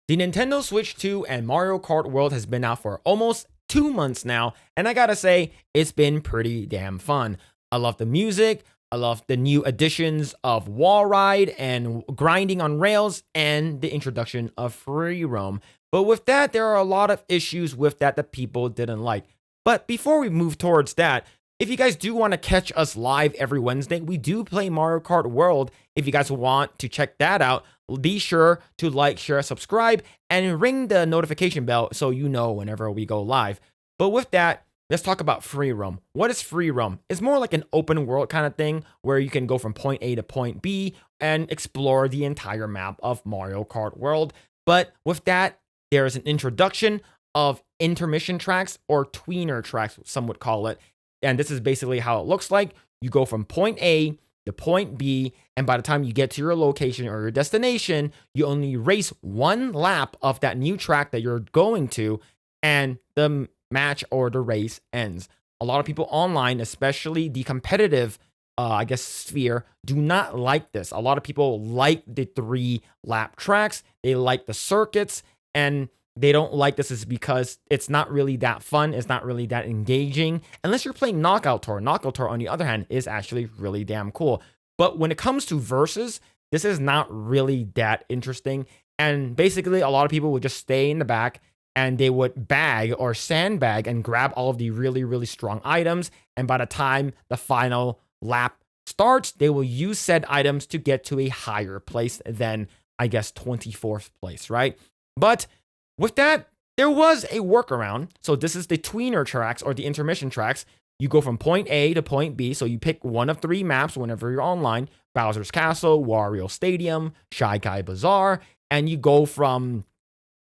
The Nintendo Switch 2 and Mario Kart World has been out for almost 2 months now, and I gotta say, it's been pretty damn fun. I love the music, I love the new additions of wall ride and grinding on rails, and the introduction of free roam. But with that, there are a lot of issues with that people didn't like. But before we move towards that, if you guys do want to catch us live every Wednesday, we do play Mario Kart World. If you guys want to check that out, be sure to like, share, subscribe, and ring the notification bell so you know whenever we go live. But with that, let's talk about free roam. What is free roam? It's more like an open world kind of thing where you can go from point A to point B and explore the entire map of Mario Kart World. But with that, there is an introduction of intermission tracks, or tweener tracks, some would call it. And this is basically how it looks like. You go from point A to point B, and by the time you get to your location or your destination, you only race one lap of that new track that you're going to, and the match or the race ends. A lot of people online, especially the competitive, sphere, do not like this. A lot of people like the 3-lap tracks. They like the circuits, and they don't like this is because it's not really that fun. It's not really that engaging. Unless you're playing Knockout Tour. Knockout Tour, on the other hand, is actually really damn cool. But when it comes to versus, this is not really that interesting. And basically, a lot of people would just stay in the back and they would bag or sandbag and grab all of the really, really strong items. And by the time the final lap starts, they will use said items to get to a higher place than, 24th place, right? But with that, there was a workaround. So this is the tweener tracks, or the intermission tracks. You go from point A to point B. So you pick one of 3 maps whenever you're online: Bowser's Castle, Wario Stadium, Shy Guy Bazaar. And you go from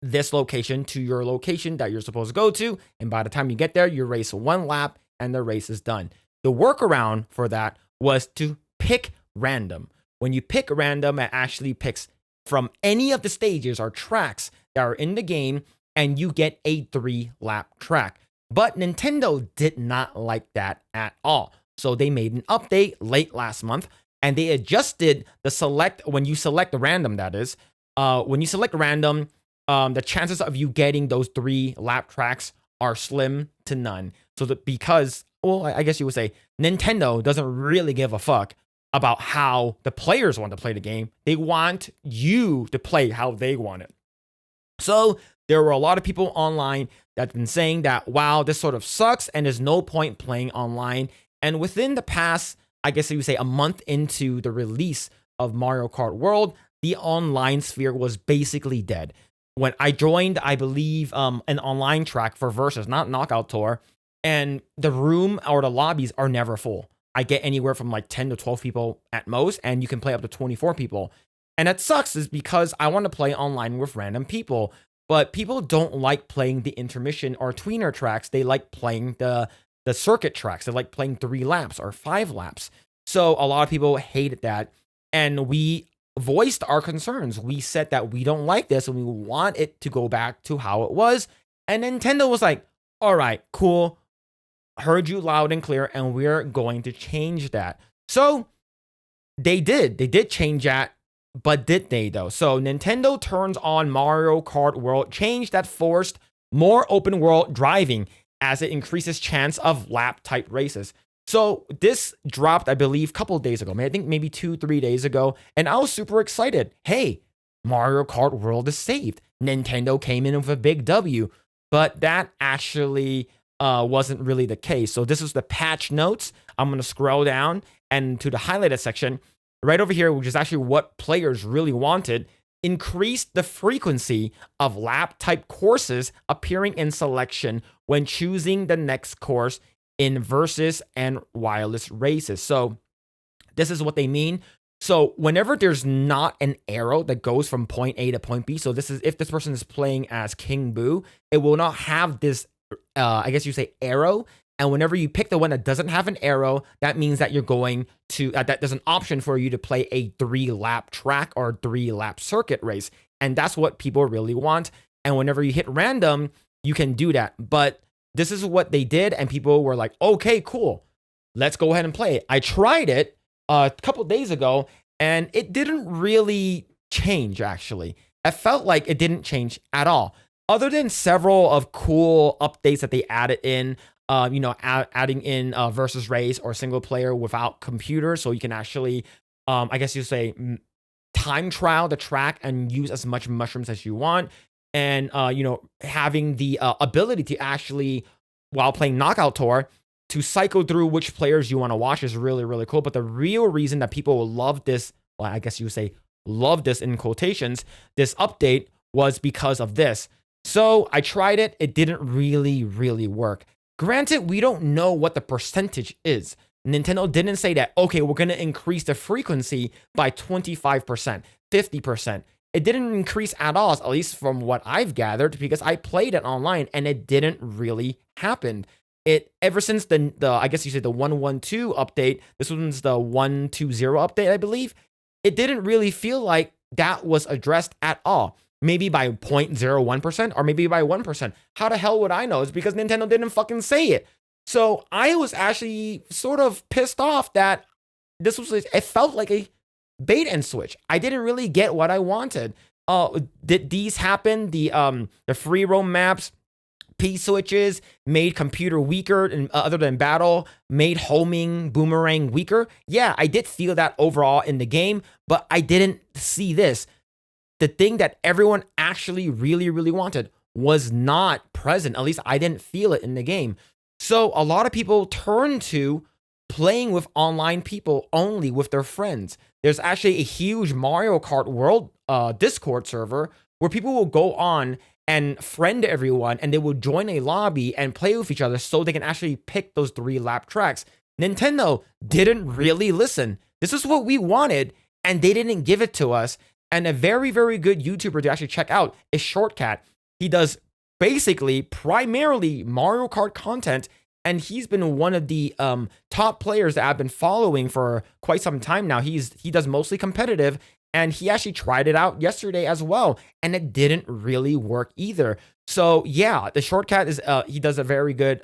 this location to your location that you're supposed to go to. And by the time you get there, you race one lap and the race is done. The workaround for that was to pick random. When you pick random, it actually picks from any of the stages or tracks that are in the game, and you get a 3-lap track. But Nintendo did not like that at all. So they made an update late last month, and they adjusted the select, when you select the random, that is, when you select random, the chances of you getting those 3-lap tracks are slim to none. So that because, well, I guess you would say Nintendo doesn't really give a fuck about how the players want to play the game. They want you to play how they want it. So there were a lot of people online that have been saying that, wow, this sort of sucks and there's no point playing online. And within the past, I guess you would say a month into the release of Mario Kart World, the online sphere was basically dead. When I joined, I believe, an online track for Versus, not Knockout Tour, and the room or the lobbies are never full. I get anywhere from like 10 to 12 people at most, and you can play up to 24 people. And it sucks is because I want to play online with random people, but people don't like playing the intermission or tweener tracks. They like playing the circuit tracks. They like playing 3 laps or 5 laps. So a lot of people hated that, and we voiced our concerns. We said that we don't like this and we want it to go back to how it was. And Nintendo was like, all right, cool. Heard you loud and clear, and we're going to change that. So they did change that. But did they though? So Nintendo turns on Mario Kart World change that forced more open world driving as it increases chance of lap type races. So this dropped, I believe, a couple of days ago. I think maybe 2-3 days ago. And I was super excited. Hey, Mario Kart World is saved. Nintendo came in with a big W. But that actually wasn't really the case. So this is the patch notes. I'm going to scroll down and to the highlighted section. Right over here, which is actually what players really wanted, increased the frequency of lap-type courses appearing in selection when choosing the next course in versus and wireless races. So this is what they mean. So whenever there's not an arrow that goes from point A to point B, so this is if this person is playing as King Boo, it will not have this, arrow. And whenever you pick the one that doesn't have an arrow, that means that you're going to, that there's an option for you to play a 3-lap track or 3-lap circuit race. And that's what people really want. And whenever you hit random, you can do that. But this is what they did. And people were like, okay, cool. Let's go ahead and play it. I tried it a couple days ago, and it didn't really change, actually. I felt like it didn't change at all. Other than several of cool updates that they added in, adding in versus race or single player without computers, so you can actually, I guess you say, time trial the track and use as much mushrooms as you want, and having the ability to actually, while playing Knockout Tour, to cycle through which players you want to watch is really, really cool. But the real reason that people will love this, well, I guess you would say love this in quotations, this update was because of this. So I tried it. It didn't really, really work. Granted, we don't know what the percentage is. Nintendo didn't say that, okay, we're going to increase the frequency by 25%, 50%. It didn't increase at all, at least from what I've gathered, because I played it online and it didn't really happen. Ever since the I guess you say the 112 update, this one's the 120 update, I believe, it didn't really feel like that was addressed at all. Maybe by 0.01% or maybe by 1%. How the hell would I know? It's because Nintendo didn't fucking say it. So I was actually sort of pissed off that it felt like a bait and switch. I didn't really get what I wanted. Did these happen? The free roam maps, P switches made computer weaker, and other than battle, made homing boomerang weaker. Yeah, I did feel that overall in the game, but I didn't see this. The thing that everyone actually really, really wanted was not present. At least I didn't feel it in the game. So a lot of people turn to playing with online people only with their friends. There's actually a huge Mario Kart World Discord server where people will go on and friend everyone, and they will join a lobby and play with each other so they can actually pick those 3-lap tracks. Nintendo didn't really listen. This is what we wanted, and they didn't give it to us. And a very, very good YouTuber to actually check out is Shortcat. He does basically primarily Mario Kart content, and he's been one of the top players that I've been following for quite some time now. He does mostly competitive, and he actually tried it out yesterday as well, and it didn't really work either. So yeah, the Shortcat is he does a very good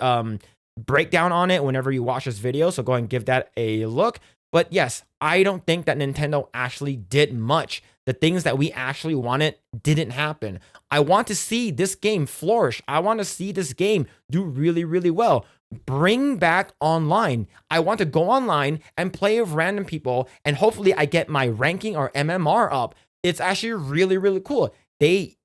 breakdown on it whenever you watch this video. So go ahead and give that a look. But yes, I don't think that Nintendo actually did much. The things that we actually wanted didn't happen. I want to see this game flourish. I want to see this game do really, really well. Bring back online. I want to go online and play with random people, and hopefully I get my ranking or MMR up. It's actually really, really cool. They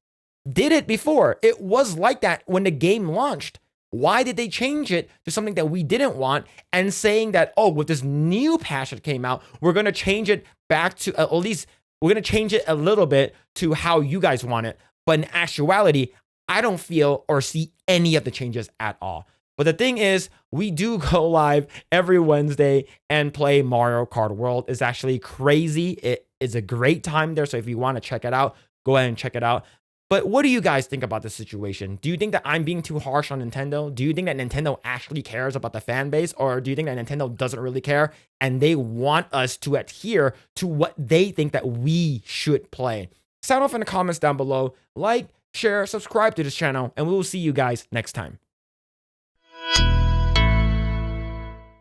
did it before. It was like that when the game launched. Why did they change it to something that we didn't want, and saying that, oh, with this new patch that came out, we're going to change it back to, at least we're going to change it a little bit to how you guys want it. But in actuality, I don't feel or see any of the changes at all. But the thing is, we do go live every Wednesday and play Mario Kart World. It's actually crazy. It is a great time there. So if you want to check it out, go ahead and check it out. But what do you guys think about this situation? Do you think that I'm being too harsh on Nintendo? Do you think that Nintendo actually cares about the fan base? Or do you think that Nintendo doesn't really care and they want us to adhere to what they think that we should play? Sound off in the comments down below. Like, share, subscribe to this channel, and we will see you guys next time.